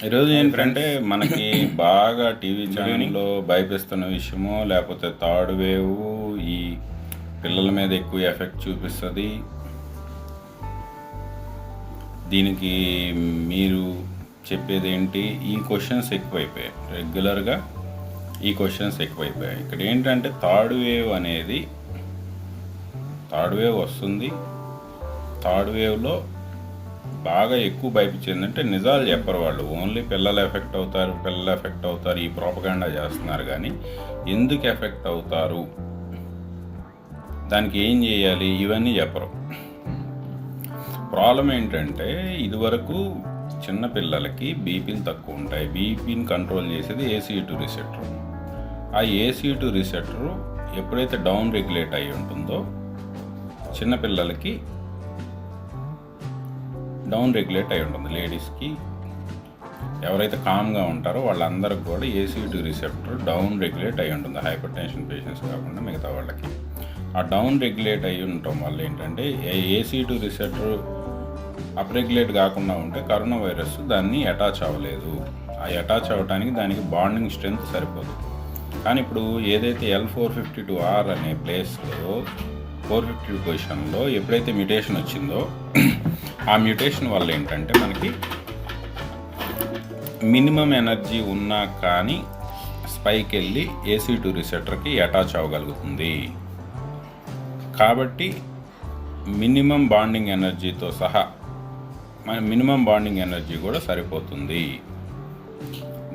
ఈరోజు ఏంటంటే మనకి బాగా టీవీ ఛానల్లో భయపిస్తున్న విషయమో లేకపోతే థర్డ్ వేవ్ ఈ పిల్లల మీద ఎక్కువ ఎఫెక్ట్ చూపిస్తుంది. దీనికి మీరు చెప్పేది ఏంటి? ఈ క్వశ్చన్స్ ఎక్కువైపోయాయి, రెగ్యులర్గా ఈ క్వశ్చన్స్ ఎక్కువైపోయాయి. ఇక్కడ ఏంటంటే థర్డ్ వేవ్ వస్తుంది. థర్డ్ వేవ్లో బాగా ఎక్కువ భయపించిందంటే నిజాలు చెప్పరు వాళ్ళు. ఓన్లీ పిల్లలు ఎఫెక్ట్ అవుతారు ఈ ప్రోపగాండా చేస్తున్నారు. కానీ ఎందుకు ఎఫెక్ట్ అవుతారు, దానికి ఏం చేయాలి, ఇవన్నీ చెప్పరు. ప్రాబ్లం ఏంటంటే ఇదివరకు చిన్నపిల్లలకి బీపీలు తక్కువ ఉంటాయి. బీపీని కంట్రోల్ చేసేది ACE2 రిసెప్టర్. ఆ ACE2 రిసెప్టర్ ఎప్పుడైతే డౌన్ రెగ్యులేట్ అయి ఉంటుందో చిన్నపిల్లలకి డౌన్ రెగ్యులేట్ అయి ఉంటుంది. లేడీస్కి ఎవరైతే కామ్గా ఉంటారో వాళ్ళందరికి కూడా ACE2 రిసెప్టర్ డౌన్ రెగ్యులేట్ అయి ఉంటుంది. హైపర్ టెన్షన్ పేషెంట్స్ కాకుండా మిగతా వాళ్ళకి ఆ డౌన్ రెగ్యులేట్ అయి ఉండటం వల్ల ఏంటంటే ACE2 రిసెప్టర్ అప్రెగ్యులేట్ కాకుండా ఉంటే కరోనా వైరస్ దాన్ని అటాచ్ అవ్వలేదు. ఆ అటాచ్ అవ్వడానికి దానికి బాండింగ్ స్ట్రెంత్ సరిపోదు. కానీ ఇప్పుడు ఏదైతే L452R అనే ప్లేస్లో 450 పొజిషన్లో ఎప్పుడైతే మ్యూటేషన్ వచ్చిందో ఆ మ్యూటేషన్ వల్ల ఏంటంటే మనకి మినిమం ఎనర్జీ ఉన్నా కానీ స్పైక్ వెళ్ళి ACE2 రిసెప్టర్కి అటాచ్ అవ్వగలుగుతుంది. కాబట్టి మినిమం బాండింగ్ ఎనర్జీతో సహా మన మినిమం బాండింగ్ ఎనర్జీ కూడా సరిపోతుంది.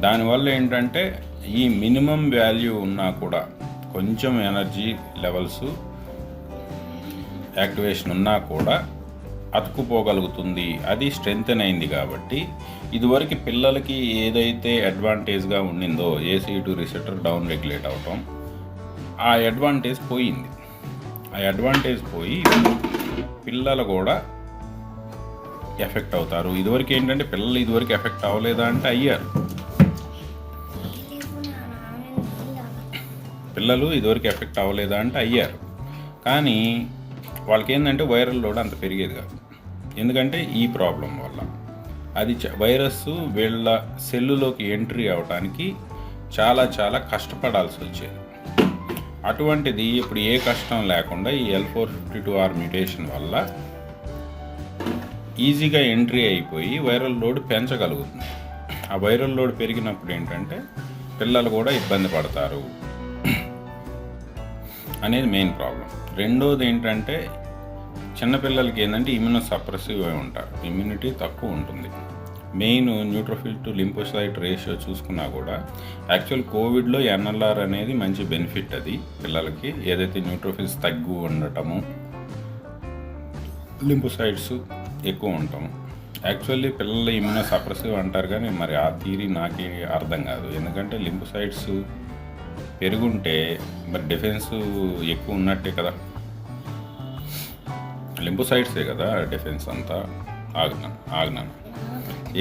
దానివల్ల ఏంటంటే ఈ మినిమం వాల్యూ ఉన్నా కూడా కొంచెం ఎనర్జీ లెవెల్స్ యాక్టివేషన్ ఉన్నా కూడా అతుక్కుపోగలుగుతుంది. అది స్ట్రెంగ్తెన్ అయింది. కాబట్టి ఇదివరకు పిల్లలకి ఏదైతే అడ్వాంటేజ్గా ఉండిందో ACE2 రిసెప్టర్ డౌన్ రెగ్యులేట్ అవటం, ఆ అడ్వాంటేజ్ పోయింది. ఆ అడ్వాంటేజ్ పోయి పిల్లలు కూడా ఎఫెక్ట్ అవుతారు. ఇదివరకు ఏంటంటే పిల్లలు ఇదివరకు ఎఫెక్ట్ అవ్వలేదా అంటే అయ్యారు. పిల్లలు ఇదివరకు ఎఫెక్ట్ అవ్వలేదా అంటే అయ్యారు. కానీ వాళ్ళకి ఏంటంటే వైరల్ లోడ్ అంత పెరిగేది కాదు. ఎందుకంటే ఈ ప్రాబ్లం వల్ల అది వైరస్ వీళ్ళ సెల్లులోకి ఎంట్రీ అవ్వడానికి చాలా చాలా కష్టపడాల్సి వచ్చేది. అటువంటిది ఇప్పుడు ఏ కష్టం లేకుండా ఈ L452R మ్యూటేషన్ వల్ల ఈజీగా ఎంట్రీ అయిపోయి వైరల్ లోడ్ పెంచగలుగుతుంది. ఆ వైరల్ లోడ్ పెరిగినప్పుడు ఏంటంటే పిల్లలు కూడా ఇబ్బంది పడతారు అనేది మెయిన్ ప్రాబ్లం. రెండోది ఏంటంటే చిన్నపిల్లలకి ఏంటంటే ఇమ్యూనో సప్రెసివ్ అయి ఉంటారు, ఇమ్యూనిటీ తక్కువ ఉంటుంది. Main neutrophil to lymphocyte ratio చూసుకున్నా కూడా యాక్చువల్ కోవిడ్లో NLR అనేది మంచి బెనిఫిట్. అది పిల్లలకి ఏదైతే న్యూట్రోఫిల్స్ తగ్గు ఉండటము, లింఫోసైట్స్ ఎక్కువ ఉండటము. యాక్చువల్లీ పిల్లలు ఇమ్యూనో సప్రెసివ్ అంటారు, కానీ మరి ఆ థియరీ నాకే అర్థం కాదు. ఎందుకంటే లింఫోసైట్స్ పెరుగుంటే మరి డిఫెన్స్ ఎక్కువ ఉన్నట్టే కదా, లింఫోసైట్సే కదా డిఫెన్స్ అంతా. ఆగినాను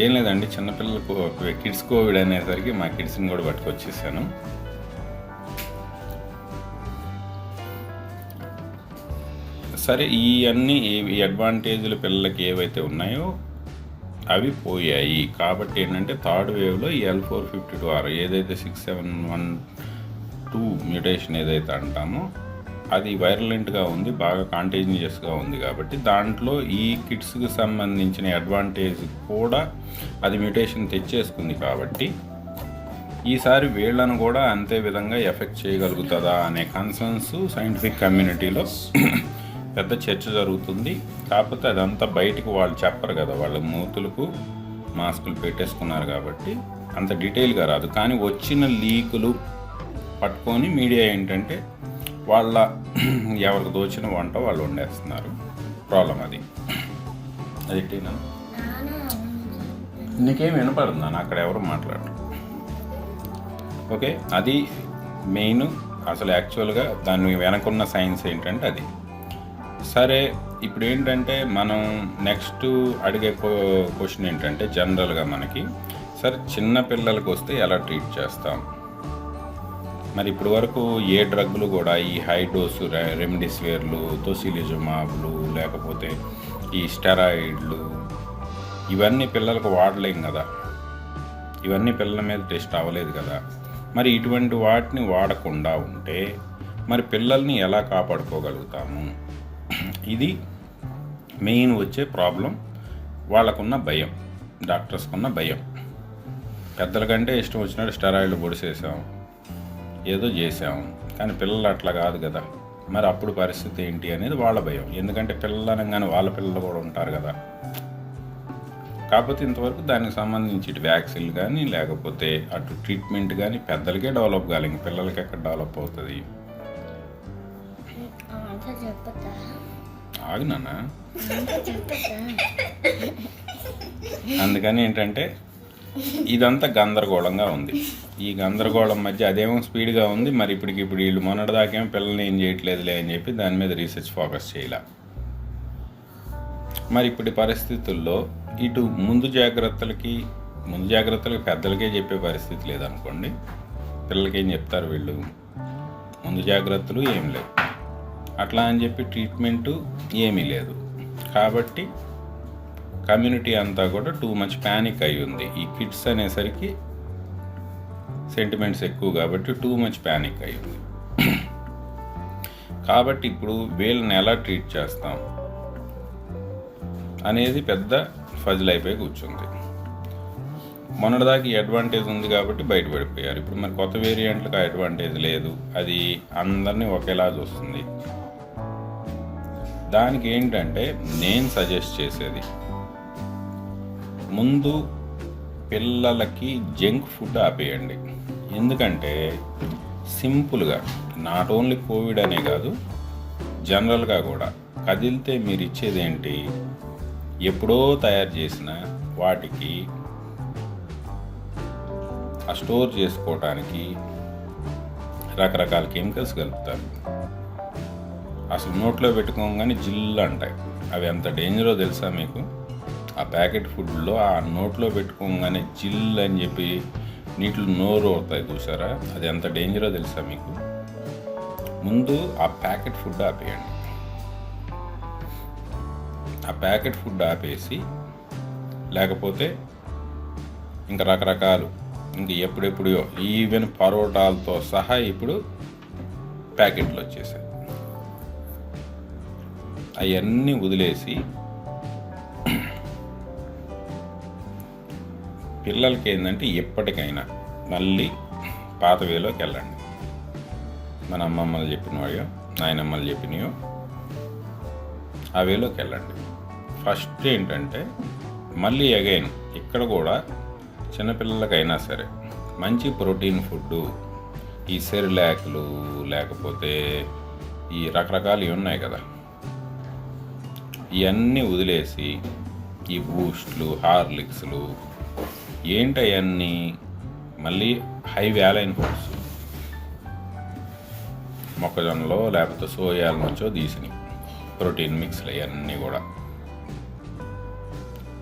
ఏం లేదండి, చిన్నపిల్లలకు కిడ్స్ కోవిడ్ అనేసరికి మా కిడ్స్ని కూడా పట్టుకొచ్చేసాను. సరే, ఈ అడ్వాంటేజ్లు పిల్లలకి ఏవైతే ఉన్నాయో అవి పోయాయి. కాబట్టి ఏంటంటే థర్డ్ వేవ్లో ఈ L452R ఏదైతే 6712 మ్యూటేషన్ ఏదైతే అంటామో అది వైరలెంట్గా ఉంది, బాగా కాంటేజియస్గా ఉంది. కాబట్టి దాంట్లో ఈ కిడ్స్కి సంబంధించిన అడ్వాంటేజ్ కూడా అది మ్యూటేషన్ తెచ్చేసుకుంది. కాబట్టి ఈసారి వీళ్ళను కూడా అంతే విధంగా ఎఫెక్ట్ చేయగలుగుతుందా అనే కన్సర్న్స్ సైంటిఫిక్ కమ్యూనిటీలో పెద్ద చర్చ జరుగుతుంది. కాకపోతే అదంతా బయటికి వాళ్ళు చెప్పరు కదా, వాళ్ళ మూతులకు మాస్కులు పెట్టేసుకున్నారు కాబట్టి అంత డీటెయిల్గా రాదు. కానీ వచ్చిన లీకులు పట్టుకొని మీడియా ఏంటంటే వాళ్ళ ఎవరికి దోచిన వంట వాళ్ళు వండేస్తున్నారు. ప్రాబ్లం అది టీనా, నీకేం వినపడుతుందా? అక్కడ ఎవరు మాట్లాడరు. ఓకే, అది మెయిన్. అసలు యాక్చువల్గా దాని వెనకున్న సైన్స్ ఏంటంటే అది. సరే, ఇప్పుడు ఏంటంటే మనం నెక్స్ట్ అడిగే క్వశ్చన్ ఏంటంటే జనరల్గా మనకి సరే చిన్న పిల్లలకు వస్తే ఎలా ట్రీట్ చేస్తాం? మరి ఇప్పటి వరకు ఏ డ్రగ్లు కూడా ఈ హై డోసు రెమ్డెసివిర్లు, తోసిలిజుమాబ్లు, లేకపోతే ఈ స్టెరాయిడ్లు ఇవన్నీ పిల్లలకు వాడలేం కదా. ఇవన్నీ పిల్లల మీద టెస్ట్ అవ్వలేదు కదా. మరి ఇటువంటి వాటిని వాడకుండా ఉంటే మరి పిల్లల్ని ఎలా కాపాడుకోగలుగుతాము? ఇది మెయిన్ వచ్చే ప్రాబ్లం. వాళ్ళకున్న భయం, డాక్టర్స్కున్న భయం. పెద్దల కంటే ఇష్టం వచ్చినట్టు స్టెరాయిడ్లు పొడిసేసాం, ఏదో చేసాం. కానీ పిల్లలు అట్లా కాదు కదా. మరి అప్పుడు పరిస్థితి ఏంటి అనేది వాళ్ళ భయం. ఎందుకంటే పిల్లలు అనగానే వాళ్ళ పిల్లలు కూడా ఉంటారు కదా. కాకపోతే ఇంతవరకు దానికి సంబంధించి ఇటు వ్యాక్సిన్లు కానీ లేకపోతే అటు ట్రీట్మెంట్ కానీ పెద్దలకే డెవలప్ కావాలి, ఇంక పిల్లలకి ఎక్కడ డెవలప్ అవుతుంది? ఆగు నాన్న. అందుకని ఏంటంటే ఇదంతా గందరగోళంగా ఉంది. ఈ గందరగోళం మధ్య అదేమో స్పీడ్గా ఉంది. మరి ఇప్పుడు వీళ్ళు మొన్నటిదాకేమో పిల్లల్ని ఏం చేయట్లేదులే అని చెప్పి దాని మీద రీసెర్చ్ ఫోకస్ చేయాల. మరి ఇప్పటి పరిస్థితుల్లో ఇటు ముందు జాగ్రత్తలకి పెద్దలకే చెప్పే పరిస్థితి లేదనుకోండి. పిల్లలకి ఏం చెప్తారు వీళ్ళు? ముందు జాగ్రత్తలు ఏం లేవు, అట్లా అని చెప్పి ట్రీట్మెంటు ఏమీ లేదు. కాబట్టి కమ్యూనిటీ అంతా కూడా టూ మచ్ ప్యానిక్ అయి ఉంది. ఈ కిడ్స్ అనేసరికి సెంటిమెంట్స్ ఎక్కువ కాబట్టి టూ మచ్ ప్యానిక్ అయి ఉంది. కాబట్టి ఇప్పుడు వీళ్ళని ఎలా ట్రీట్ చేస్తాం అనేది పెద్ద ఫజిల్ అయిపోయి కూర్చుంది. మొన్నటిదాకా ఈ అడ్వాంటేజ్ ఉంది కాబట్టి బయటపడిపోయారు. ఇప్పుడు మరి కొత్త వేరియంట్లకు ఆ అడ్వాంటేజ్ లేదు, అది అందరినీ ఒకేలా చూస్తుంది. దానికి ఏంటంటే నేను సజెస్ట్ చేసేది, ముందు పిల్లలకి జంక్ ఫుడ్ ఆపేయండి. ఎందుకంటే సింపుల్గా నాట్ ఓన్లీ కోవిడ్ అనే కాదు, జనరల్గా కూడా కదిలితే మీరు ఇచ్చేది ఏంటి? ఎప్పుడో తయారు చేసిన వాటికి ఆ స్టోర్ చేసుకోవటానికి రకరకాల కెమికల్స్ కలుపుతారు. అసలు నోట్లో పెట్టుకోగానే జిల్లు అంటాయి. అవి ఎంత డేంజరో తెలుసా మీకు? ఆ ప్యాకెట్ ఫుడ్లో ఆ నోట్లో పెట్టుకోగానే జిల్ అని చెప్పి నీటిలో నోరు అవుతాయి చూసారా, అది ఎంత డేంజరో తెలుసా మీకు? ముందు ఆ ప్యాకెట్ ఫుడ్ ఆపేయండి. ఆ ప్యాకెట్ ఫుడ్ ఆపేసి, లేకపోతే ఇంకా రకరకాలు ఇంక ఎప్పుడెప్పుడో ఈవెన్ పరోటాలతో సహా ఇప్పుడు ప్యాకెట్లు వచ్చేసాయి. అవన్నీ వదిలేసి పిల్లలకి ఏంటంటే ఎప్పటికైనా మళ్ళీ పాత వేలోకి వెళ్ళండి. మన అమ్మమ్మలు చెప్పినవో నాయనమ్మలు చెప్పినయో ఆ వేలోకి వెళ్ళండి. ఫస్ట్ ఏంటంటే మళ్ళీ అగైన్ ఇక్కడ కూడా చిన్నపిల్లలకైనా సరే మంచి ప్రోటీన్ ఫుడ్డు, ఈ సెరిలాక్లు లేకపోతే ఈ రకరకాలు ఉన్నాయి కదా, ఇవన్నీ వదిలేసి ఈ బూస్ట్లు, హార్లిక్స్లు ఏంటవన్నీ మళ్ళీ హై వ్యాలైన్ ఫుడ్స్, మొక్కజొన్నలో లేకపోతే సోయాల నుంచో తీసినవి ప్రోటీన్ మిక్స్లు, ఇవన్నీ కూడా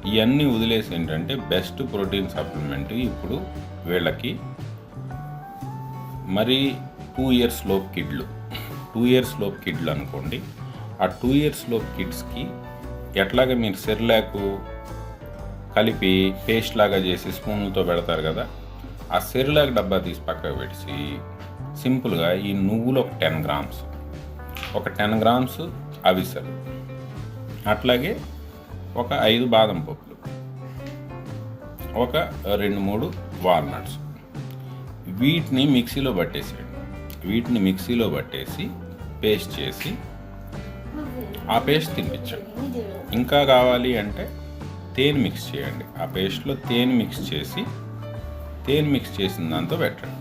ఇవన్నీ వదిలేసి ఏంటంటే బెస్ట్ ప్రోటీన్ సప్లిమెంట్ ఇప్పుడు వీళ్ళకి మరి 2 years లోపు కిడ్లు, 2 years లోపు కిడ్లు అనుకోండి. ఆ 2 years లోపు కిడ్స్కి ఎట్లాగా మీరు సెర్లాకు కలిపి పేస్ట్ లాగా చేసి స్పూన్లతో పెడతారు కదా, ఆ సెర్లాక్ డబ్బా తీసి పక్కకు పెట్టి సింపుల్గా ఈ నువ్వులు ఒక 10 grams, ఒక 10 grams అవిసెలు, అట్లాగే ఒక 5 బాదం పప్పులు, ఒక 2-3 వాల్నట్స్, వీటిని మిక్సీలో పట్టేసేయండి. వీటిని మిక్సీలో పట్టేసి పేస్ట్ చేసి ఆ పేస్ట్ తినిపించండి. ఇంకా కావాలి అంటే తేనె మిక్స్ చేయండి. ఆ పేస్ట్లో తేనె మిక్స్ చేసిన దాంతో పెట్టండి.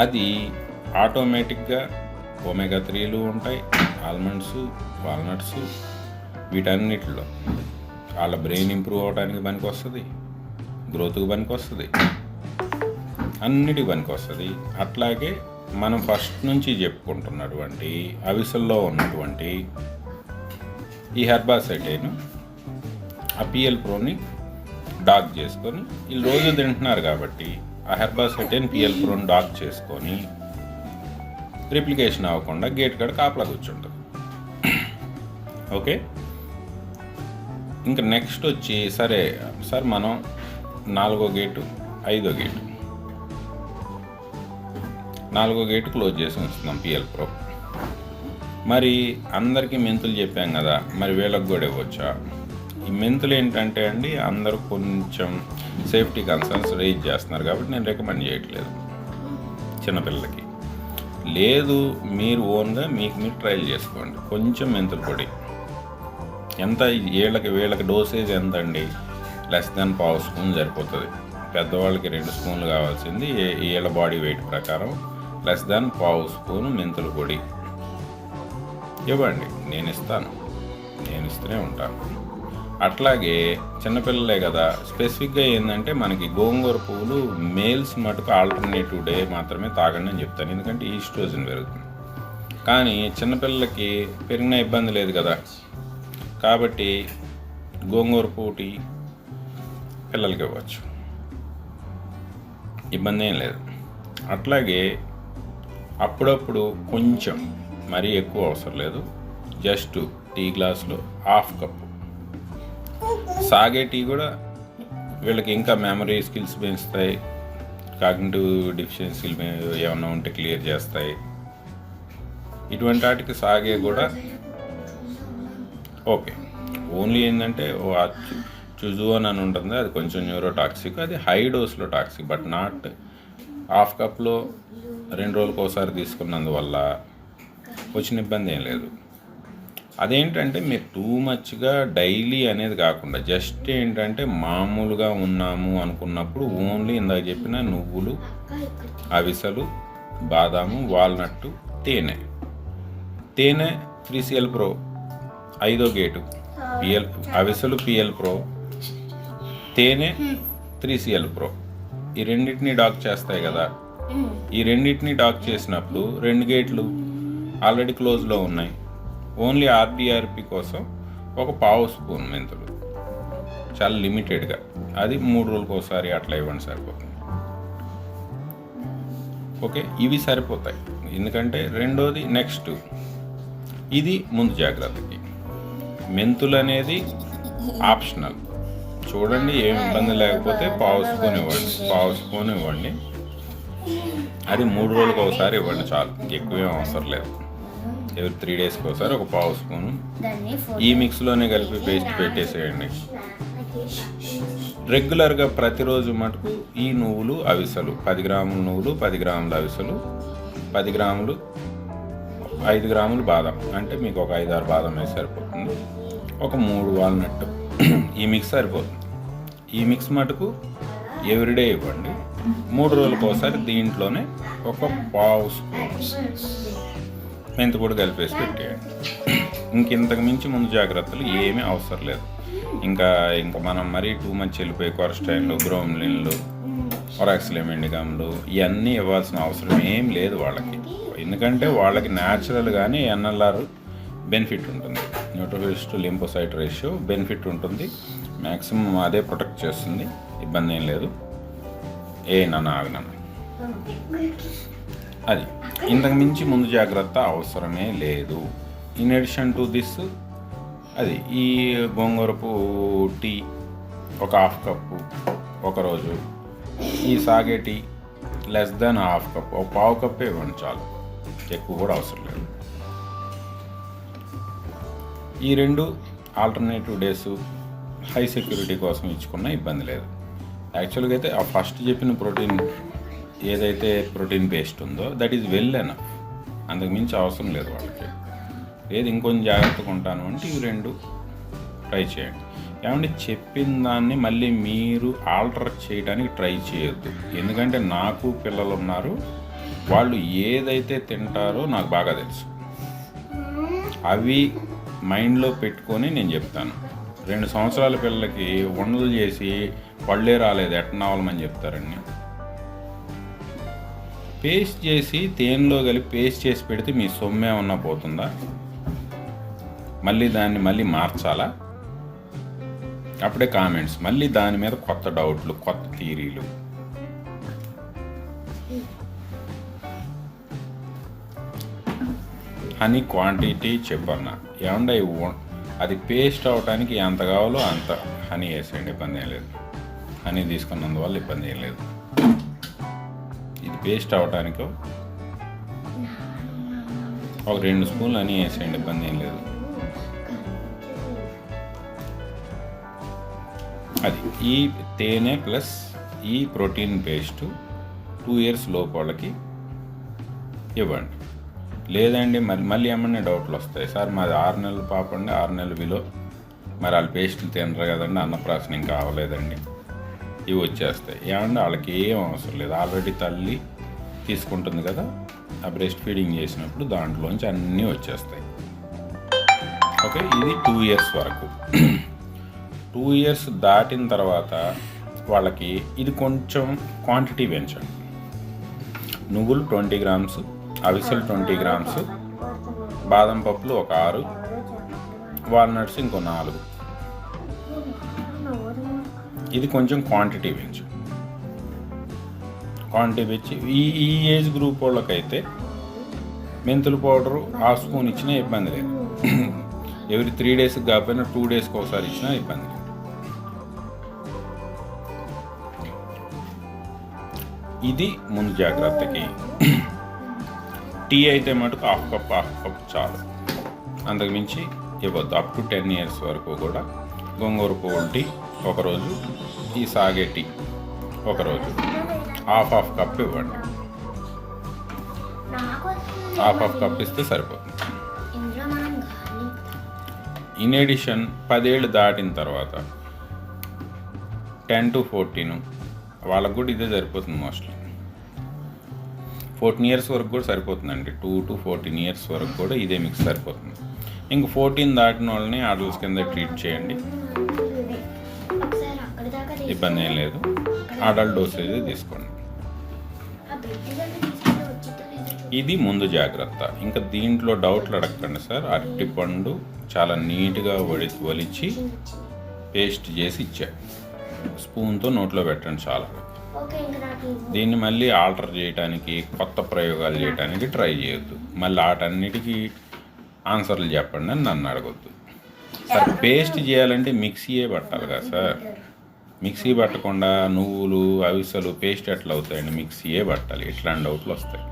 అది ఆటోమేటిక్గా ఒమేగా 3లు ఉంటాయి, ఆల్మండ్స్, వాల్నట్స్, వీటన్నిటిలో వాళ్ళ బ్రెయిన్ ఇంప్రూవ్ అవడానికి పనికి వస్తుంది, గ్రోత్కి పనికి వస్తుంది, అన్నిటికి పనికి వస్తుంది. అట్లాగే మనం ఫస్ట్ నుంచి చెప్పుకుంటున్నటువంటి అవిసల్లో ఉన్నటువంటి ఈ హెర్బాసైటైన్, ఆ పిఎల్ ప్రోని డాక్ చేసుకొని వీళ్ళు రోజు తింటున్నారు కాబట్టి ఆ హెర్బాసైటైన్ పిఎల్ ప్రోని డాక్ చేసుకొని రిప్లికేషన్ అవ్వకుండా గేట్ కాడ కాపలా కూర్చుంటుంది. ఓకే, ఇంకా నెక్స్ట్ వచ్చి సరే సార్ మనం 4వ గేటు 5వ గేటు 4వ గేటు క్లోజ్ చేసి ఉంచుతున్నాం పిఎల్ ప్రో. మరి అందరికీ మెంతులు చెప్పాం కదా, మరి వీళ్ళకి కూడా ఇవ్వచ్చా? ఈ మెంతులు ఏంటంటే అండి, అందరూ కొంచెం సేఫ్టీ కన్సర్న్స్ రేజ్ చేస్తున్నారు కాబట్టి నేను రికమెండ్ చేయట్లేదు చిన్నపిల్లలకి. లేదు మీరు ఓన్గా మీకు మీరు ట్రయల్ చేసుకోండి. కొంచెం మెంతుల పొడి ఎంత, వీళ్ళకి డోసేజ్ ఎంత అండి, <1/2 స్పూన్ సరిపోతుంది. పెద్దవాళ్ళకి 2 స్పూన్లు కావాల్సింది వీళ్ళ బాడీ వెయిట్ ప్రకారం 1/2 స్పూను మెంతుల పొడి ఇవ్వండి. నేను ఇస్తూనే ఉంటాను. అట్లాగే చిన్నపిల్లలే కదా, స్పెసిఫిక్గా ఏంటంటే మనకి గోంగూర పువ్వులు మేల్స్ మటుకు ఆల్టర్నేటివ్ డే మాత్రమే తాగండి అని చెప్తాను, ఎందుకంటే ఈస్ట్రోజన్ పెరుగుతుంది. కానీ చిన్నపిల్లలకి పెరిగిన ఇబ్బంది లేదు కదా, కాబట్టి గోంగూర పువ్వు టీ పిల్లలకి ఇవ్వచ్చు, ఇబ్బంది ఏం లేదు. అట్లాగే అప్పుడప్పుడు కొంచెం, మరీ ఎక్కువ అవసరం లేదు, జస్ట్ టీ గ్లాసులో 1/2 కప్పు సాగే టీ కూడా వీళ్ళకి ఇంకా మెమరీ స్కిల్స్ పెంచుతాయి, కాగ్నిటివ్ డెఫిషియన్సీలు ఏమన్నా ఉంటే క్లియర్ చేస్తాయి. ఇటువంటి వాటికి సాగే కూడా ఓకే. ఓన్లీ ఏంటంటే చుజువన్ అని ఉంటుంది, అది కొంచెం న్యూరోటాక్సిక్, అది హై డోస్లో టాక్సిక్, బట్ నాట్ 1/2 కప్లో 2 రోజులకు ఒకసారి తీసుకున్నందువల్ల వచ్చిన ఇబ్బంది ఏం లేదు. అదేంటంటే మీరు టూ మచ్గా డైలీ అనేది కాకుండా జస్ట్ ఏంటంటే మామూలుగా ఉన్నాము అనుకున్నప్పుడు ఓన్లీ ఇందాక చెప్పిన నువ్వులు, అవిసెలు, బాదాము, వాల్నట్టు, తేనె 3CL ప్రో 5వ గేటు, అవిసెలు పిఎల్ ప్రో, తేనె 3CL ప్రో, ఈ రెండింటిని డాక్ చేస్తాయి కదా. ఈ రెండింటిని డాక్ చేసినప్పుడు 2 గేట్లు ఆల్రెడీ క్లోజ్లో ఉన్నాయి. ఓన్లీ ఆర్డిఆర్పి కోసం 1/2 స్పూన్ మెంతులు, చాలా లిమిటెడ్గా, అది 3 రోజులకు ఒకసారి అట్లా ఇవ్వండి, సరిపోతుంది. ఓకే, ఇవి సరిపోతాయి. ఎందుకంటే రెండోది నెక్స్ట్, ఇది ముందు జాగ్రత్తకి. మెంతులు అనేది ఆప్షనల్, చూడండి ఏం ఇబ్బంది లేకపోతే 1/2 స్పూన్ ఇవ్వండి. అది 3 రోజులకు ఒకసారి ఇవ్వండి చాలు, ఎక్కువేం అవసరం లేదు. ఎవరి 3 డేస్కి ఒకసారి 1/2 స్పూను ఈ మిక్స్లోనే కలిపి పేస్ట్ పెట్టేసేయండి. రెగ్యులర్గా ప్రతిరోజు మటుకు ఈ నువ్వులు, అవిసెలు 10 గ్రాముల నువ్వులు, 10 గ్రాముల అవిసెలు, 10 గ్రాములు 5 గ్రాములు బాదం, అంటే మీకు ఒక 5-6 బాదం వేసి సరిపోతుంది. ఒక 3 వాల్నట్, ఈ మిక్స్ సరిపోతుంది. ఈ మిక్స్ మటుకు ఎవ్రీడే ఇవ్వండి. 3 రోజులకు ఒకసారి దీంట్లోనే 1/2 స్పూన్ మెంతి కూడా కలిపేసి పెట్టేయండి. ఇంతకు మించి ముందు జాగ్రత్తలు ఏమీ అవసరం లేదు. ఇంకా మనం మరీ టూ మచ్ వెళ్ళిపోయి కొరస్టైన్లు, బ్రోమ్లిన్లు, ఒరాక్సిలిమిండిగమ్లు ఇవన్నీ ఇవ్వాల్సిన అవసరం ఏం లేదు వాళ్ళకి. ఎందుకంటే వాళ్ళకి న్యాచురల్గానే ఎన్ఎల్ఆర్ బెనిఫిట్ ఉంటుంది, neutrophils to lymphocyte ratio benefit ఉంటుంది. మ్యాక్సిమం అదే ప్రొటెక్ట్ చేస్తుంది, ఇబ్బంది ఏం లేదు. ఆగనన్న అది ఇంతకు మించి ముందు జాగ్రత్త అవసరమే లేదు. ఇన్ అడిషన్ టు దిస్, అది ఈ గోంగూరపు టీ 1/2 కప్పు ఒకరోజు, ఈ సాగే టీ <1/2 కప్పు, 1/2 కప్పే ఇవ్వండి చాలు, ఎక్కువ కూడా అవసరం లేదు. ఈ 2 ఆల్టర్నేటివ్ డేస్ హై సెక్యూరిటీ కోసం ఇచ్చుకున్న ఇబ్బంది లేదు. యాక్చువల్గా అయితే ఆ ఫస్ట్ చెప్పిన ప్రోటీన్ ఏదైతే ప్రోటీన్ పేస్ట్ ఉందో దట్ ఈజ్ వెల్ ఎనఫ్, అంతకు మించి అవసరం లేదు వాళ్ళకి. లేదు ఇంకొంచెం జాగ్రత్తగా ఉంటాను అంటే ఇవి 2 ట్రై చేయండి. ఏమంటే చెప్పిన దాన్ని మళ్ళీ మీరు ఆల్టర్ చేయడానికి ట్రై చేయొద్దు. ఎందుకంటే నాకు పిల్లలు ఉన్నారు, వాళ్ళు ఏదైతే తింటారో నాకు బాగా తెలుసు. అవి మైండ్లో పెట్టుకొని నేను చెప్తాను. 2 సంవత్సరాల పిల్లలకి వండలు చేసి పళ్ళే రాలేదు ఎట్టనవలమని చెప్తారండి. పేస్ట్ చేసి తేనెలో కలిపి పేస్ట్ చేసి పెడితే మీ సొమ్ము ఏమన్నా పోతుందా? మళ్ళీ మార్చాలా? అప్పుడే కామెంట్స్, మళ్ళీ దాని మీద కొత్త డౌట్లు, కొత్త థియరీలు. హనీ క్వాంటిటీ చెప్పన్నా, ఏమన్నా అది పేస్ట్ అవడానికి ఎంత కావాలో అంత హనీ వేసేయండి, ఇబ్బంది ఏం లేదు. హనీ తీసుకున్నందువల్ల ఇబ్బంది ఏం లేదు. ఇది పేస్ట్ అవడానికి ఒక 2 స్పూన్లు హనీ వేసేయండి, ఇబ్బంది ఏం లేదు. అది ఈ తేనె ప్లస్ ఈ ప్రోటీన్ పేస్ట్ 2 ఇయర్స్ లోపు వాళ్ళకి ఇవ్వండి. లేదండి మళ్ళీ ఏమన్నా డౌట్లు వస్తాయి, సార్ మాది 6 నెలలు పాప అండి, 6 నెలలు బిలో, మరి వాళ్ళు పేస్టులు తినరు కదండి, అన్నప్రాసన ఇంకా అవ్వలేదండి, ఇవి వచ్చేస్తాయి. ఏమంటే వాళ్ళకి ఏం అవసరం లేదు, ఆల్రెడీ తల్లి తీసుకుంటుంది కదా, ఆ బ్రెస్ట్ ఫీడింగ్ చేసినప్పుడు దాంట్లోంచి అన్నీ వచ్చేస్తాయి. ఓకే, ఇది 2 ఇయర్స్ వరకు. 2 ఇయర్స్ దాటిన తర్వాత వాళ్ళకి ఇది కొంచెం క్వాంటిటీ పెంచండి. నువ్వులు 20 గ్రామ్స్, అవిసెలు 20 గ్రామ్స్, బాదం పప్పులు ఒక 6, వాల్నట్స్ ఇంకో 4. ఇది కొంచెం క్వాంటిటీ పెంచు. క్వాంటిటీ పెంచి ఈ ఏజ్ గ్రూప్ వాళ్ళకైతే మెంతుల పౌడరు 1/2 స్పూన్ ఇచ్చినా ఇబ్బంది లేదు. ఎవ్రీ 3 డేస్కి కాకపోయినా 2 డేస్కి ఒకసారి ఇచ్చినా ఇబ్బంది లేదు. ఇది ముందు జాగ్రత్తకి. టీ అయితే మటుకు హాఫ్ కప్ చాలు, అంతకు మించి ఇవ్వద్దు. అప్ టు 10 ఇయర్స్ వరకు కూడా గోంగూర పువ్వుల టీ ఒకరోజు, ఈ సాగే టీ ఒకరోజు, హాఫ్ కప్ ఇవ్వండి. హాఫ్ కప్ ఇస్తే సరిపోతుంది. ఇన్ ఎడిషన్ 10 ఏళ్ళు దాటిన తర్వాత 10 to 14 వాళ్ళకు కూడా ఇదే సరిపోతుంది. మోస్ట్లీ 14 ఇయర్స్ వరకు కూడా సరిపోతుందండి. 2 to 14 ఇయర్స్ వరకు కూడా ఇదే మిక్స్ సరిపోతుంది. ఇంక 14 దాటిన వాళ్ళని అడల్ట్స్ కింద ట్రీట్ చేయండి, ఇబ్బంది ఏం లేదు. అడల్ట్ డోసేజ్ తీసుకోండి. ఇది ముందు జాగ్రత్త. ఇంకా దీంట్లో డౌట్లు అడగండి సార్. అరటిపండు చాలా నీట్గా ఒలిచి పేస్ట్ చేసి ఇచ్చారు, స్పూన్తో నోట్లో పెట్టండి చాలా. దీన్ని మళ్ళీ ఆల్టర్ చేయడానికి, కొత్త ప్రయోగాలు చేయడానికి ట్రై చేయొద్దు. మళ్ళీ వాటన్నిటికీ ఆన్సర్లు చెప్పండి అని నన్ను అడగొద్దు. సార్ పేస్ట్ చేయాలంటే మిక్సీయే పట్టాలి కదా సార్, మిక్సీ పట్టకుండా నువ్వులు అవిసెలు పేస్ట్ ఎట్లా అవుతాయండి, మిక్సీయే పట్టాలి. ఇట్లాంటి డౌట్లు వస్తాయి.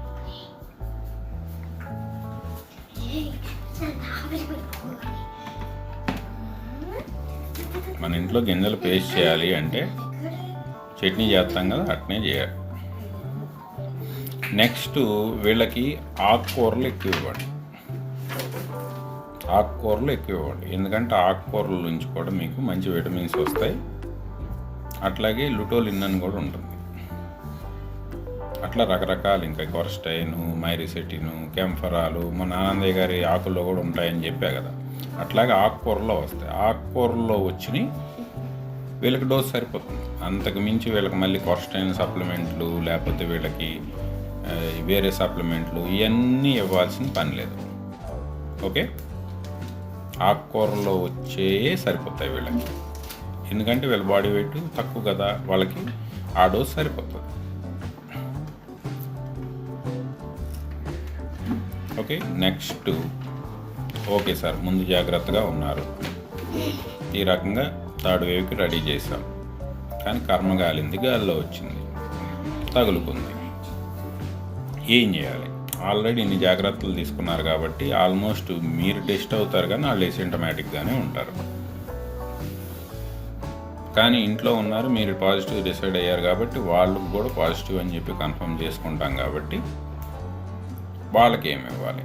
మన ఇంట్లో గింజలు పేస్ట్ చేయాలి అంటే చట్నీ చేస్తాం కదా, అట్నే చేయాలి. నెక్స్ట్ వీళ్ళకి ఆకుకూరలు ఎక్కువ ఇవ్వండి. ఆకుకూరలు ఎక్కువ ఇవ్వండి, ఎందుకంటే ఆకుకూరల నుంచి కూడా మీకు మంచి విటమిన్స్ వస్తాయి. అట్లాగే లుటోలిన్ అని కూడా ఉంటుంది. అట్లా రకరకాలు, ఇంకా కొరస్టైను, మైరిసెటిను, కెంఫరాలు, మన ఆనందయ్య గారి ఆకుల్లో కూడా ఉంటాయని చెప్పా కదా, అట్లాగే ఆకుకూరలో వస్తాయి. ఆకుకూరల్లో వచ్చినాయి వీళ్ళకి డోస్ సరిపోతుంది. అంతకు మించి వీళ్ళకి మళ్ళీ కొరస్టైన్ సప్లిమెంట్లు, లేకపోతే వీళ్ళకి వేరే సప్లిమెంట్లు ఇవన్నీ ఇవ్వాల్సిన పని లేదు. ఓకే, ఆకుకూరలో వచ్చే సరిపోతాయి వీళ్ళకి, ఎందుకంటే వీళ్ళ బాడీ వెయిట్ తక్కువ కదా, వాళ్ళకి ఆ డోస్ సరిపోతుంది. Okay, next. ఓకే సార్, ముందు జాగ్రత్తగా ఉన్నారు. ఈ రకంగా 3rd వేవ్కి రెడీ చేసాం, కానీ కర్మ గాలింది, గాల్లో వచ్చింది, తగులుకుంది. ఏం చేయాలి? ఆల్రెడీ ఇన్ని జాగ్రత్తలు తీసుకున్నారు కాబట్టి ఆల్మోస్ట్ మీరు టెస్ట్ అవుతారు, కానీ వాళ్ళు ఎసిమ్టమాటిక్గానే ఉంటారు. కానీ ఇంట్లో ఉన్నారు, మీరు పాజిటివ్ డిసైడ్ అయ్యారు కాబట్టి వాళ్ళకు కూడా పాజిటివ్ అని చెప్పి కన్ఫర్మ్ చేసుకుంటాం కాబట్టి వాళ్ళకి ఏమి ఇవ్వాలి?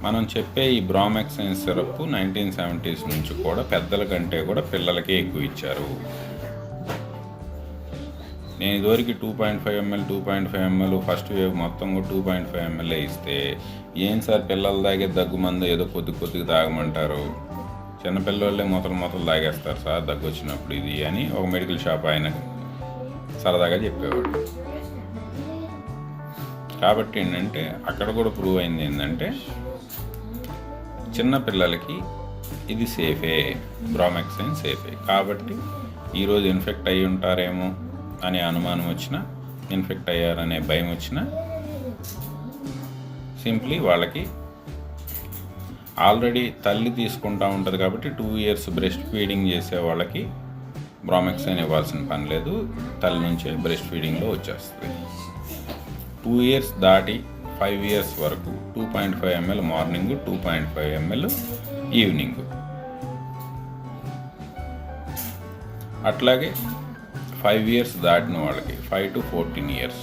మనం చెప్పే ఈ బ్రామెక్సైన్ సిరప్ 1970s నుంచి కూడా పెద్దల కంటే కూడా పిల్లలకే ఎక్కువ ఇచ్చారు. నేను ఇదివరకు 2.5 ml 2.5 ml ఫస్ట్ వేవ్ మొత్తం కూడా 2.5 ml ఇస్తే, ఏం సార్ పిల్లలు తాగే దగ్గు మందు ఏదో కొద్దిగా తాగమంటారు, చిన్నపిల్లలే మొదలు తాగేస్తారు సార్ దగ్గు వచ్చినప్పుడు ఇది అని ఒక మెడికల్ షాప్ ఆయన సరదాగా చెప్పేవాడు. కాబట్టి ఏంటంటే అక్కడ కూడా ప్రూవ్ అయింది ఏంటంటే చిన్నపిల్లలకి ఇది సేఫే, బ్రామెక్సైన్ సేఫే. కాబట్టి ఈరోజు ఇన్ఫెక్ట్ అయ్యి ఉంటారేమో అనే అనుమానం వచ్చినా, ఇన్ఫెక్ట్ అయ్యారనే భయం వచ్చినా, సింప్లీ వాళ్ళకి ఆల్రెడీ తల్లి తీసుకుంటూ ఉంటుంది కాబట్టి 2 years బ్రెస్ట్ ఫీడింగ్ చేసే వాళ్ళకి బ్రామెక్సైన్ ఇవ్వాల్సిన పని లేదు, తల్లి నుంచే బ్రెస్ట్ ఫీడింగ్లో వచ్చేస్తుంది. 2 years దాటి 5 years వరకు 2.5 ml మార్నింగ్, 2.5 ml ఈవినింగ్. అట్లాగే 5 years దాటిన వాళ్ళకి 5 to 14 years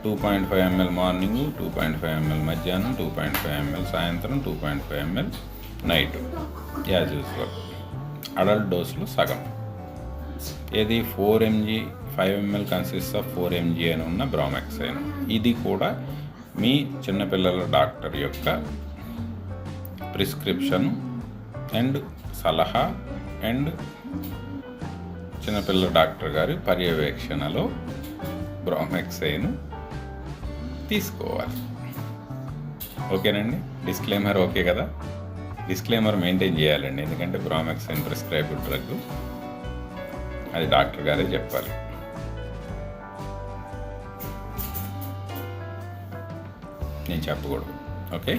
2.5 ml morning, 2.5 ml మధ్యాహ్నం, 2.5 ml సాయంత్రం, 2.5 ml night as usual. Adult డోసులు సగం. ఏది 4 mg 5 ml consist of 4 mg అని ఉన్న బ్రామెక్సైన్. ఇది కూడా మీ చిన్నపిల్లల డాక్టర్ యొక్క ప్రిస్క్రిప్షన్ అండ్ సలహా అండ్ చిన్నపిల్లల డాక్టర్ గారి పర్యవేక్షణలో బ్రామెక్సైన్ తీసుకోవాలి. ఓకేనండి, డిస్క్లైమర్ ఓకే కదా? డిస్క్లైమర్ మెయింటైన్ చేయాలండి, ఎందుకంటే బ్రామెక్సైన్ ప్రిస్క్రైబ్డ్ డ్రగ్, అది డాక్టర్ గారే చెప్పాలి. నేను చెప్పకూడదు, ఓకే?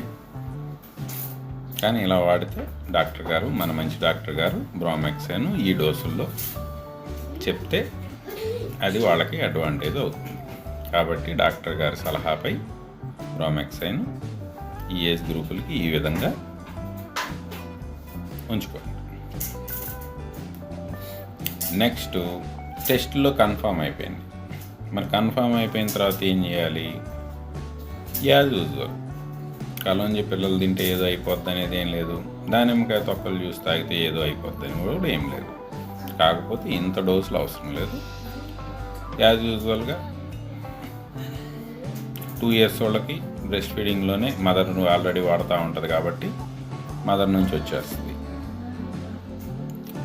కానీ ఇలా వాడితే డాక్టర్ గారు, మన మంచి డాక్టర్ గారు బ్రామెక్సైన్ ఈ డోసుల్లో చెప్తే అది వాళ్ళకి అడ్వాంటేజ్ అవుతుంది. కాబట్టి డాక్టర్ గారి సలహాపై బ్రామెక్సైన్ ఈ ఏజ్ గ్రూపులకి ఈ విధంగా ఉంచుకోండి. నెక్స్ట్, టెస్ట్లో కన్ఫామ్ అయిపోయింది. మరి కన్ఫామ్ అయిపోయిన తర్వాత ఏం చేయాలి? యాజ్ యూజువల్ కలోంజి పిల్లలు తింటే ఏదో అయిపోద్ది అనేది ఏం లేదు, దానిమ్మకాయ తొక్కలు జ్యూస్ తాగితే ఏదో అయిపోద్ది అని కూడా ఏం లేదు. కాకపోతే ఇంత డోసులు అవసరం లేదు. యాజ్ యూజువల్గా 2 years వాళ్ళకి బ్రెస్ట్ ఫీడింగ్లోనే మదర్ ఆల్రెడీ వాడుతూ ఉంటుంది కాబట్టి మదర్ నుంచి వచ్చేస్తుంది.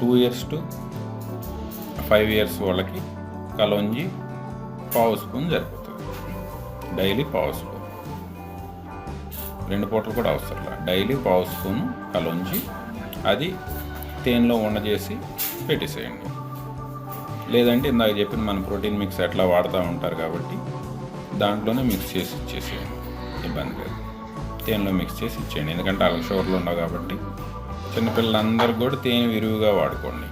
2 years to 5 years వాళ్ళకి కలోంజి పావు స్పూన్ సరిపోతుంది. డైలీ పావు స్పూన్, 2 పూటలు కూడా అవసరం లేదు. డైలీ పావు స్పూన్ కలోంజి, అది తేనెలో ఉండజేసి పెట్టేసేయండి. లేదంటే ఇందాక చెప్పిన మన ప్రోటీన్ మిక్స్ ఎట్లా వాడుతూ ఉంటారు కాబట్టి దాంట్లోనే మిక్స్ చేసి ఇచ్చేసేయండి, ఇబ్బంది లేదు. తేనెలో మిక్స్ చేసి ఇచ్చేయండి, ఎందుకంటే అలా షుగర్లు ఉండవు కాబట్టి. చిన్నపిల్లలందరికీ కూడా తేనె విరివిగా వాడుకోండి,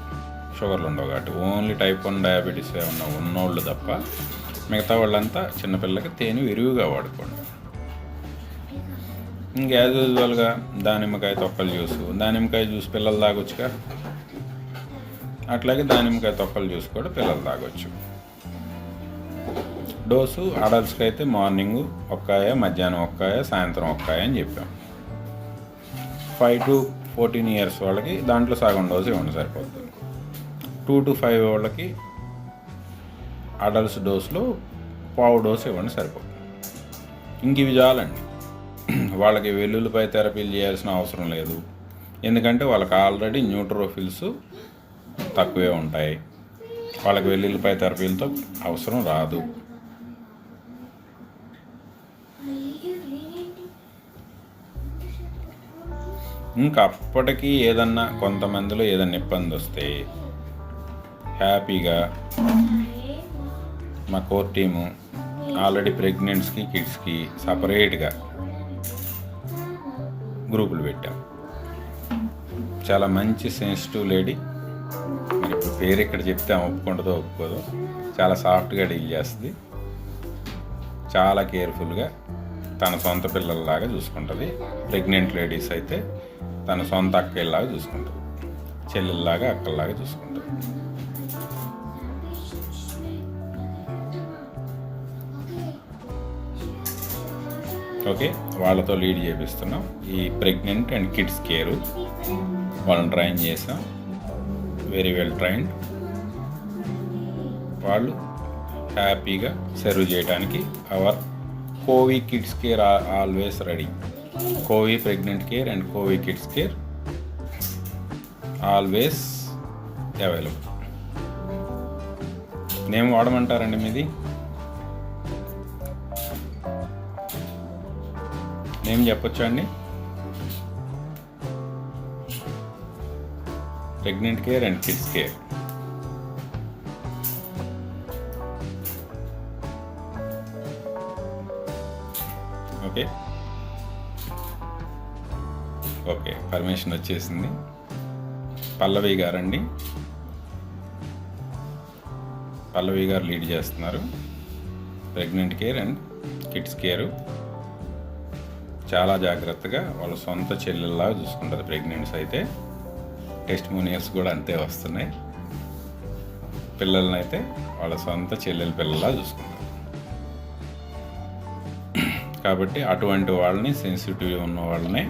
షుగర్లు ఉండవు కాబట్టి. ఓన్లీ టైప్ 1 డయాబెటీస్ ఉన్నోళ్ళు తప్ప మిగతా వాళ్ళంతా చిన్నపిల్లలకి తేనె విరివిగా వాడుకోండి. ఇంకా యాజ్ యూజువల్గా దానిమ్మకాయ తొక్కల జ్యూస్ పిల్లలు తాగొచ్చుగా, అట్లాగే దానిమ్మకాయ తొక్కల జ్యూస్ కూడా పిల్లలు తాగొచ్చు. డోసు అడల్ట్స్కి అయితే మార్నింగ్ ఒక్కాయ, మధ్యాహ్నం ఒక్కాయ, సాయంత్రం ఒక్కాయ అని చెప్పాం. 5 to 14 years వాళ్ళకి దాంట్లో సగం డోసు ఇవ్వండి సరిపోతుంది. 2 to 5 వాళ్ళకి అడల్ట్స్ డోసులో పావు డోసు ఇవ్వండి సరిపోతుంది. ఇంక ఇవి చాలండి. వాళ్ళకి వెల్లుల్లిపై థెరపీలు చేయాల్సిన అవసరం లేదు, ఎందుకంటే వాళ్ళకి ఆల్రెడీ న్యూట్రోఫిల్స్ తక్కువే ఉంటాయి. వాళ్ళకి వెల్లుల్లిపై థెరపీలతో అవసరం రాదు. ఇంకా అప్పటికి ఏదన్నా కొంతమందిలో ఏదన్నా ఇబ్బంది వస్తే హ్యాపీగా మా కోర్ టీము ఆల్రెడీ ప్రెగ్నెంట్స్కి, కిడ్స్కి సపరేట్గా గ్రూపులు పెట్టాం. చాలా మంచి సెన్సిటివ్ లేడీ, మరి ఇప్పుడు పేరు ఇక్కడ చెప్తే ఒప్పుకుంటుందో ఒప్పుకోదో, చాలా సాఫ్ట్గా డీల్ చేస్తుంది, చాలా కేర్ఫుల్గా తన సొంత పిల్లల్లాగా చూసుకుంటుంది. ప్రెగ్నెంట్ లేడీస్ అయితే తన సొంత అక్కలాగా చూసుకుంటుంది, చెల్లెల్లాగా అక్కల్లాగా చూసుకుంటుంది. ఓకే, వాళ్ళతో లీడ్ చేపిస్తున్నాం. ఈ ప్రెగ్నెంట్ అండ్ కిడ్స్ కేరు వాళ్ళని ట్రైన్ చేసాం, వెరీ వెల్ ట్రైన్డ్. వాళ్ళు హ్యాపీగా సర్వ్ చేయడానికి అవర్ కోవి కిడ్స్ కేర్ ఆల్వేస్ రెడీ. కోవి ప్రెగ్నెంట్ కేర్ అండ్ కోవి kids care always available. Name వాడమంటారండి మీది? నేమ్ చెప్పొచ్చా అండి? Pregnant care and kids care. Okay, okay, permission వచ్చేసింది. పల్లవి గారండి, పల్లవి గారు లీడ్ చేస్తున్నారు pregnant care and kids care. చాలా జాగ్రత్తగా వాళ్ళ సొంత చెల్లెల్లాగా చూసుకుంటుంది ప్రెగ్నెంట్స్ అయితే. టెస్టిమోనియల్స్ కూడా అంతే వస్తున్నాయి. పిల్లల్ని అయితే వాళ్ళ సొంత చెల్లెల పిల్లలా చూసుకుంటారు. కాబట్టి అటువంటి వాళ్ళని, సెన్సిటివ్ ఉన్న వాళ్ళని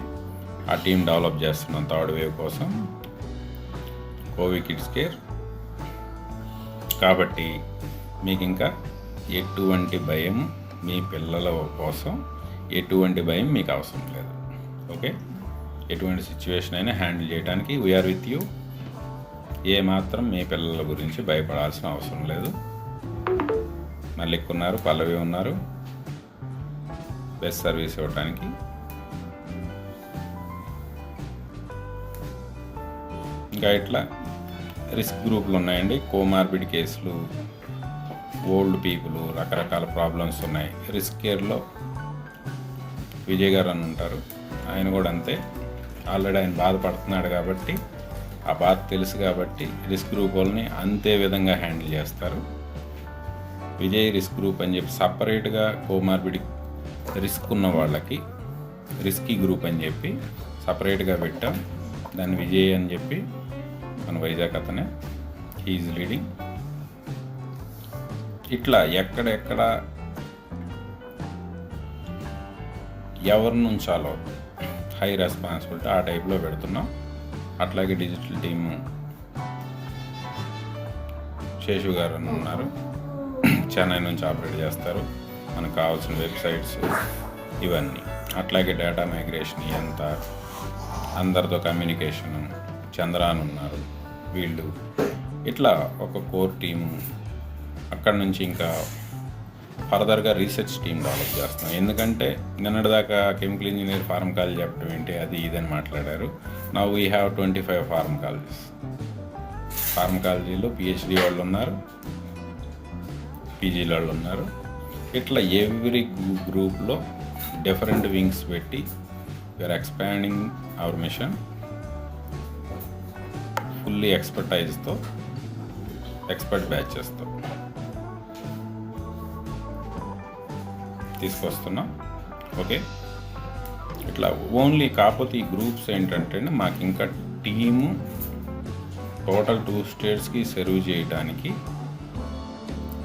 ఆ టీం డెవలప్ చేస్తున్నాం థర్డ్ వేవ్ కోసం, కోవి కిడ్స్ కేర్. కాబట్టి మీకు ఇంకా ఎటువంటి భయం, మీ పిల్లల కోసం ఎటువంటి భయం మీకు అవసరం లేదు. ఓకే, ఎటువంటి సిచ్యువేషన్ అయినా హ్యాండిల్ చేయడానికి వీఆర్ విత్ యూ. ఏమాత్రం మీ పిల్లల గురించి భయపడాల్సిన అవసరం లేదు. మల్లిక్ ఉన్నారు, పల్లవి ఉన్నారు బెస్ట్ సర్వీస్ ఇవ్వడానికి. ఇంకా ఇట్లా రిస్క్ గ్రూపులు ఉన్నాయండి, కోమార్బిడ్ కేసులు, ఓల్డ్ పీపుల్, రకరకాల ప్రాబ్లమ్స్ ఉన్నాయి. రిస్క్ కేర్లో విజయ్ గారు అని ఉంటారు, ఆయన కూడా అంతే. ఆల్రెడీ ఆయన బాధపడుతున్నాడు కాబట్టి, ఆ బాధ తెలుసు కాబట్టి రిస్క్ గ్రూప్ వాళ్ళని అంతే విధంగా హ్యాండిల్ చేస్తారు. విజయ్ రిస్క్ గ్రూప్ అని చెప్పి సపరేట్గా కోమార్బిడ్ రిస్క్ ఉన్న వాళ్ళకి రిస్కీ గ్రూప్ అని చెప్పి సపరేట్గా పెట్టాం. దాన్ని విజయ్ అని చెప్పి మన వైజాగ్ అతనే, హీఈస్ లీడింగ్. ఇట్లా ఎక్కడెక్కడ ఎవరిని ఉంచాలో హై రెస్పాన్సిబిలిటీ ఆ టైప్లో పెడుతున్నాం. అట్లాగే డిజిటల్ టీము శేషు గారు అని ఉన్నారు, చెన్నై నుంచి ఆపరేట్ చేస్తారు. మనకు కావాల్సిన వెబ్సైట్స్ ఇవన్నీ. అట్లాగే డేటా మైగ్రేషన్ ఎంత, అందరితో కమ్యూనికేషను చంద్రాన్ ఉన్నారు వీళ్ళు. ఇట్లా ఒక కోర్ టీము. అక్కడ నుంచి ఇంకా ఫర్దర్గా రీసెర్చ్ టీమ్ డెవలప్ చేస్తున్నాం. ఎందుకంటే నిన్నటిదాకా కెమికల్ ఇంజనీర్ ఫార్మకాలజీ చెప్పడం ఏంటి, అది ఇదని మాట్లాడారు. Now we have 25 pharmacologies. ఫార్మకాలజీలో పిహెచ్డి వాళ్ళు ఉన్నారు, పీజీ వాళ్ళు ఉన్నారు. ఇట్లా ఎవ్రీ గ్రూప్లో డిఫరెంట్ వింగ్స్ పెట్టి we're expanding our mission. Fully ఎక్స్పర్టైజ్తో, ఎక్స్పర్ట్ బ్యాచెస్తో తీసుకొస్తున్నాం. ఓకే, ఇట్లా ఓన్లీ. కాకపోతే ఈ గ్రూప్స్ ఏంటంటే మాకు ఇంకా టీము టోటల్ 2 స్టేట్స్కి సర్వ్ చేయడానికి,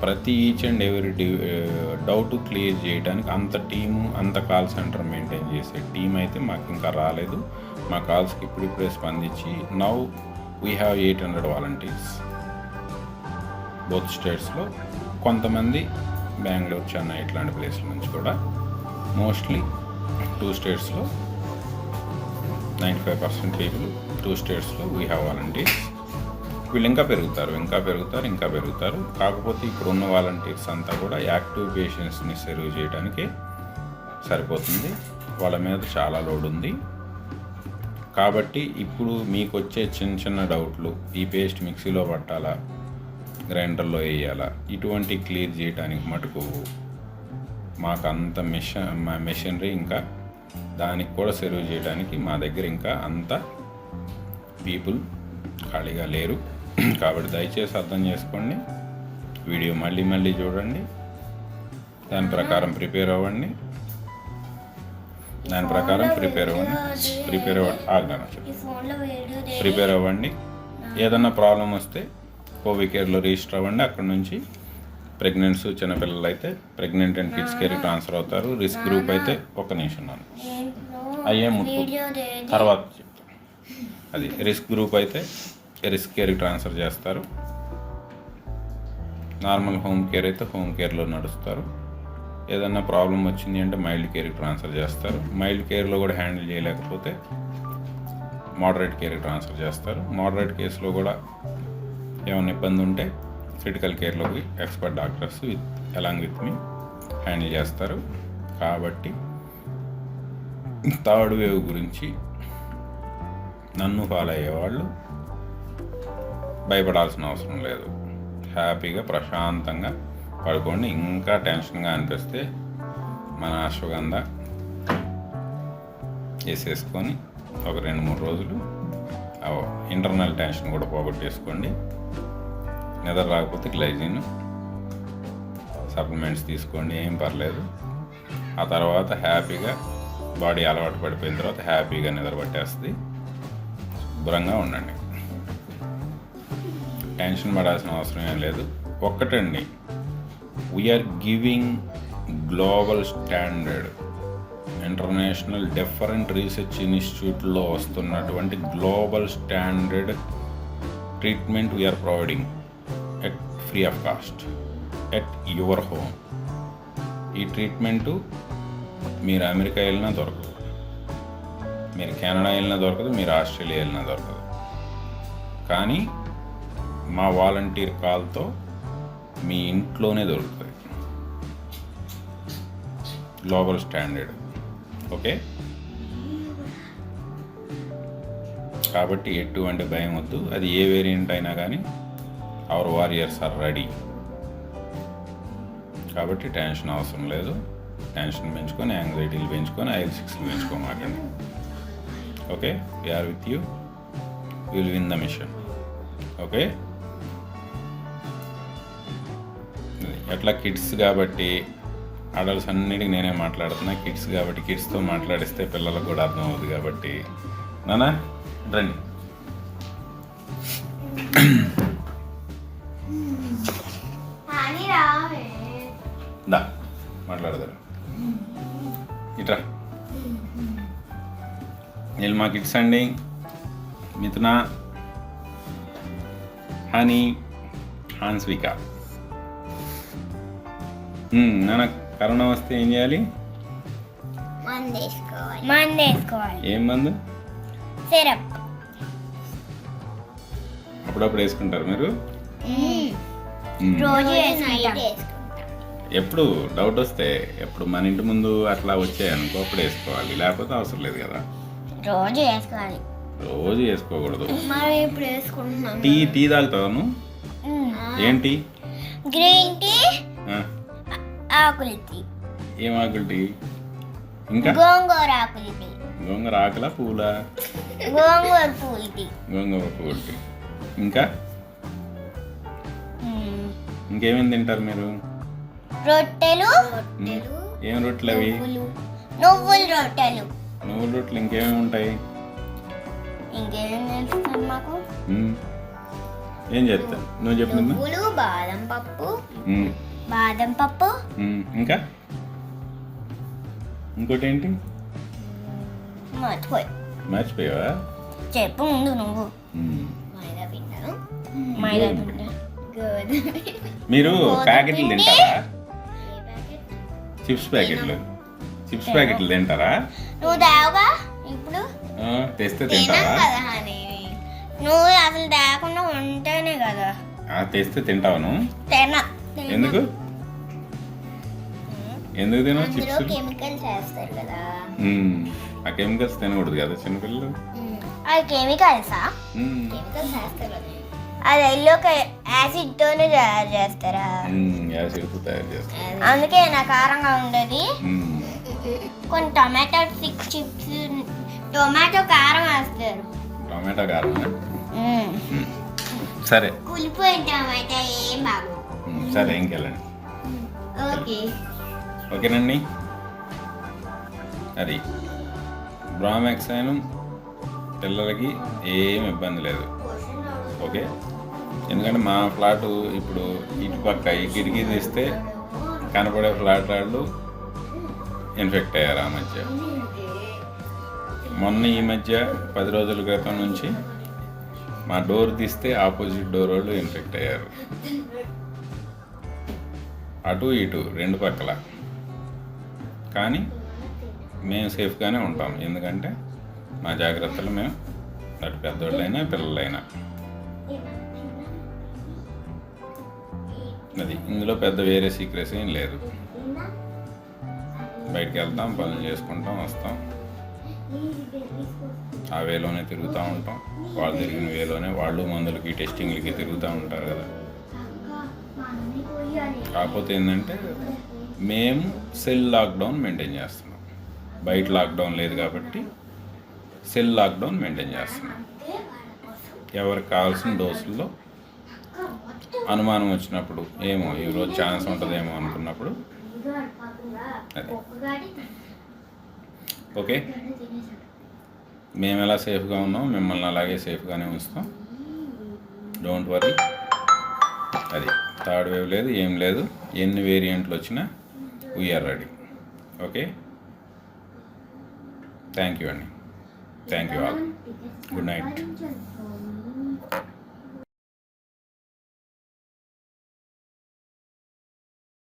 ప్రతి each and every doubt clear చేయడానికి అంత టీము, అంత కాల్ సెంటర్ మెయింటైన్ చేసే టీం అయితే మాకు ఇంకా రాలేదు. మా కాల్స్కి ఇప్పుడిప్పుడే స్పందించి now we have 800 volunteers both స్టేట్స్లో. కొంతమంది బెంగళూరు, చెన్నై ఇట్లాంటి ప్లేస్ల నుంచి కూడా. మోస్ట్లీ 2 స్టేట్స్లో 95% పీపుల్ 2 స్టేట్స్లో వీ హ్యావ్ వాలంటీర్స్. వీళ్ళు ఇంకా పెరుగుతారు. కాకపోతే ఇప్పుడున్న వాలంటీర్స్ అంతా కూడా యాక్టివ్ పేషెంట్స్ని సర్వ్ చేయడానికి సరిపోతుంది. వాళ్ళ మీద చాలా లోడ్ ఉంది. కాబట్టి ఇప్పుడు మీకు వచ్చే చిన్న చిన్న డౌట్లు, ఈ పేస్ట్ మిక్సీలో పట్టాలా, గ్రైండర్లో వేయాలా, ఇటువంటి క్లియర్ చేయడానికి మటుకు మాకు అంత మెషినరీ ఇంకా దానికి కూడా సర్వ్ చేయడానికి మా దగ్గర ఇంకా అంత పీపుల్ ఖాళీగా లేరు. కాబట్టి దయచేసి అర్థం చేసుకోండి. వీడియో మళ్ళీ చూడండి, దాని ప్రకారం ప్రిపేర్ అవ్వండి. ప్రిపేర్ అవ్వండి. ఏదన్నా ప్రాబ్లం వస్తే కోవి కేర్లో రిజిస్టర్ అవ్వండి. అక్కడ నుంచి ప్రెగ్నెంట్స్, చిన్నపిల్లలు అయితే ప్రెగ్నెంట్ అండ్ కిడ్స్ కేర్కి ట్రాన్స్ఫర్ అవుతారు. రిస్క్ గ్రూప్ అయితే ఒక్క నిమిషం అయ్యే ముట్టు తర్వాత చెప్తాను. అది రిస్క్ గ్రూప్ అయితే రిస్క్ కేర్కి ట్రాన్స్ఫర్ చేస్తారు. నార్మల్ హోమ్ కేర్ అయితే హోమ్ కేర్లో నడుస్తారు. ఏదన్నా ప్రాబ్లం వచ్చింది అంటే మైల్డ్ కేర్కి ట్రాన్స్ఫర్ చేస్తారు. మైల్డ్ కేర్లో కూడా హ్యాండిల్ చేయలేకపోతే మోడరేట్ కేర్కి ట్రాన్స్ఫర్ చేస్తారు. మోడరేట్ కేసులో కూడా ఏమైనా ఇబ్బంది ఉంటే క్రిటికల్ కేర్లోకి ఎక్స్పర్ట్ డాక్టర్స్ అలాంగ్ విత్ మీ హ్యాండిల్ చేస్తారు. కాబట్టి థర్డ్ వేవ్ గురించి నన్ను ఫాలో అయ్యేవాళ్ళు భయపడాల్సిన అవసరం లేదు. హ్యాపీగా ప్రశాంతంగా పడుకోండి. ఇంకా టెన్షన్గా అనిపిస్తే మన అశ్వగంధ వేసేసుకొని ఒక 2-3 రోజులు ఇంటర్నల్ టెన్షన్ కూడా పోగొట్టేసుకోండి. నిద్ర రాకపోతే గ్లైజిన్ సప్లిమెంట్స్ తీసుకోండి, ఏం పర్లేదు. ఆ తర్వాత హ్యాపీగా బాడీ అలవాటు పడిపోయిన తర్వాత హ్యాపీగా నిద్ర పట్టేస్తుంది. శుభ్రంగా ఉండండి, టెన్షన్ పడాల్సిన అవసరం ఏం లేదు. ఒక్కటండి, we're giving global standard international different research ఇన్స్టిట్యూట్లో వస్తున్నటువంటి global standard treatment we're providing at free of cost at your home. ఈ ట్రీట్మెంటు మీరు అమెరికా వెళ్ళినా దొరకదు, మీరు కెనడా వెళ్ళినా దొరకదు, మీరు ఆస్ట్రేలియా వెళ్ళినా దొరకదు. కానీ మా వాలంటీర్ కాల్తో మీ ఇంట్లోనే దొరుకుతుంది. Global standard, okay? కాబట్టి ఎటువంటి భయం వద్దు. అది ఏ వేరియంట్ అయినా కానీ అవర్ వారియర్స్ ఆర్ రెడీ. కాబట్టి టెన్షన్ అవసరం లేదు. టెన్షన్ పెంచుకొని, యాంగ్జైటీలు పెంచుకొని, IL-6లు పెంచుకోమాకండి. Okay, we're with you, will win the mission. Okay, ఎట్లా కిడ్స్ కాబట్టి అడల్ట్స్ అన్నిటికీ నేనే మాట్లాడుతున్నా. కిడ్స్ కాబట్టి కిడ్స్తో మాట్లాడిస్తే పిల్లలకు కూడా అర్థం అవుతుంది. కాబట్టి నానా రండి. దా మాట్లాడదారు, ఇట్రా. వీళ్ళు మా కిడ్స్ అండి, మిథున, హనీ, హాన్స్విక. నాన్న కరోనా వస్తే ఏం చేయాలి? మందు వేసుకోవాలి. ఏం మందు? సిరప్. అప్పుడప్పుడు వేసుకుంటారు మీరు? రోజు ఎప్పుడు డౌట్ వస్తే, ఎప్పుడు మన ఇంటి ముందు అట్లా వచ్చాయనుకో అప్పుడు వేసుకోవాలి, లేకపోతే అవసరం లేదు కదా. రోజు వేసుకోవాలి. రోజు వేసుకోకూడదు. మరి ఇప్పుడు వేసుకుంటున్నాం. టీ తాగుతావు? ఏంటి? గ్రీన్ టీ, ఆకుల టీ. ఏం ఆకుల టీ? ఇంకా గోంగూర ఆకుల టీ. గోంగూర ఆకుల పూల? గోంగూర పూల టీ. గోంగూర పూల టీ. ఇంకా ఇంకేమేమి తింటారు మీరు? రొట్టెలు. ఏం రొట్టెలు అవి? నువ్వుల రొట్టెలు. నువ్వుల రొట్టెలు ఇంకేమేమి ఉంటాయి? ఇంకేమేమి తెలుస్తుంది మాకు? ఏం చెప్తాను, నువ్వు చెప్పు. నువ్వులు, బాదం పప్పు. ఇంకా ఇంకోటి ఏంటి? మర్చిపోయావా? చెప్పు ముందు నువ్వు. మైదా పిండి. మీరు ప్యాకెట్లు తింటారా? చిప్స్ ప్యాకెట్లు తింటారా? నువ్వు తావుగా ఇప్పుడు తెస్తే తింటావా? నువ్వు అసలు తేకుండా ఉంటేనే కదా. తెస్తే తింటావను? ఎందుకు తినవు చిప్స్? కెమికల్స్ వేస్తారు కదా. ఆ కెమికల్స్ తినకూడదు కదా చిన్నపిల్లలు. అది కెమికల్సా? కెమికల్స్ వేస్తారు. అది ఎల్లోకి యాసిడ్ తోనే తయారు చేస్తారా? యాసిడ్ తో తయారు చేస్తారు, అందుకే నా కారంగా ఉండేది. కొన్ని టమాటో చిప్స్ టొమాటో కారం వేస్తారు. టొమాటో కారం? సరే, కూలిపోయిన టమాటా ఏం బాగు. సరే ఇంకెళ్ళండి. ఓకేనండి. అది బ్రామాక్సైన్ పిల్లలకి ఏం ఇబ్బంది లేదు. ఓకే, ఎందుకంటే మా ఫ్లాటు ఇప్పుడు ఇటు పక్క ఈ కిటికీ తీస్తే కనపడే ఫ్లాట్ వాళ్ళు ఇన్ఫెక్ట్ అయ్యారు ఆ మధ్య. మొన్న ఈ మధ్య 10 రోజుల క్రితం నుంచి మా డోర్ తీస్తే ఆపోజిట్ డోర్ వాళ్ళు ఇన్ఫెక్ట్ అయ్యారు. అటు ఇటు 2 పక్కల. కానీ మేము సేఫ్గానే ఉంటాం, ఎందుకంటే మా జాగ్రత్తలు మేము అటు పెద్దోళ్ళైనా పిల్లలైనా. అది ఇందులో పెద్ద వేరే సీక్రెట్స్ ఏం లేదు. బయటికి వెళ్తాం, పనులు చేసుకుంటాం, వస్తాం, ఆ వేలోనే తిరుగుతూ ఉంటాం. వాళ్ళు తిరిగిన వేలోనే వాళ్ళు మందులకి టెస్టింగ్లకి తిరుగుతూ ఉంటారు కదా. కాకపోతే ఏంటంటే మేము సెల్ లాక్డౌన్ మెయింటైన్ చేస్తున్నాం. బయట లాక్డౌన్ లేదు కాబట్టి సెల్ లాక్డౌన్ మెయింటైన్ చేస్తున్నాం. ఎవరికి కావాల్సిన డోసుల్లో అనుమానం వచ్చినప్పుడు ఏమో ఈరోజు ఛాన్స్ ఉంటుందేమో అనుకున్నప్పుడు అదే. ఓకే, మేము ఎలా సేఫ్గా ఉన్నాం మిమ్మల్ని అలాగే సేఫ్గానే ఉంచుతాం. Don't worry. అది థర్డ్ వేవ్ లేదు, ఏం లేదు. ఎన్ని వేరియంట్లు వచ్చినా we're ready. Okay, thank you అండి. Thank you all. Good night.